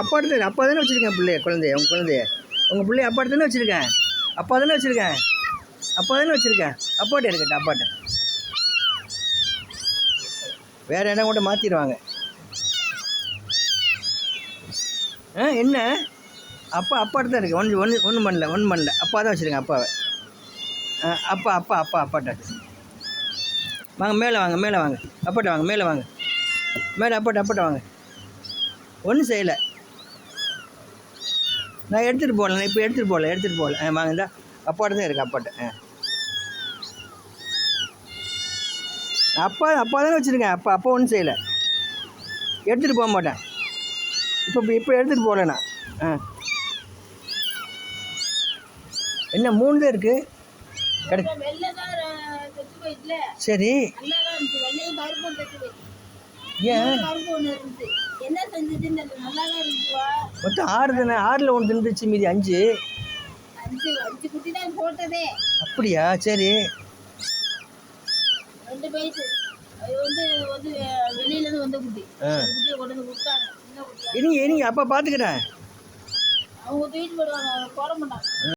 அப்பா எடுத்து அப்பா தானே வச்சுருக்கேன் குழந்தைய உங்கள் பிள்ளைய அப்பா தானே வச்சுருக்கேன். அப்பா தானே வச்சுருக்கேன். அப்பாட்ட இருக்கட்டும். அப்பாட்ட வேறு இடம் கூட மாற்றிடுவாங்க. என்ன அப்பாட்ட தான் இருக்குது. ஒன்றும் பண்ணல. அப்பா தான் வச்சுருக்கேன். அப்பாவை அப்பாட்ட வாங்க. மேலே வாங்க. அப்பாட்ட வாங்க. மேலே அப்பாட்ட வாங்க. ஒன்றும் செய்யலை. நான் எடுத்துகிட்டு போகல. இப்போ எடுத்துகிட்டு போகல. வாங்க. இந்த அப்பாட்ட தான் இருக்குது. அப்பாட்ட அப்பா தானே வச்சுருக்கேன். அப்பா ஒன்றும் செய்யலை. எடுத்துகிட்டு போக மாட்டேன். இப்போ எடுத்துகிட்டு போகல நான். என்ன 3 தான் இருக்குது. சரி. ஏன் மொத்தம் 6 தானே. 6ல் 1 தின்றுச்சு. மீதி 5 குட்டி தான் போட்டதே. அப்படியா? சரி. 2 வயசு. அது வெளியிலேருந்து வந்த குட்டி. குட்டியை கொண்டு வந்து கொடுத்தாங்க. இனி அப்பா பார்த்துக்கிறேன். அவங்க தூக்கிட்டு போடுவாங்க. போட மாட்டாங்க.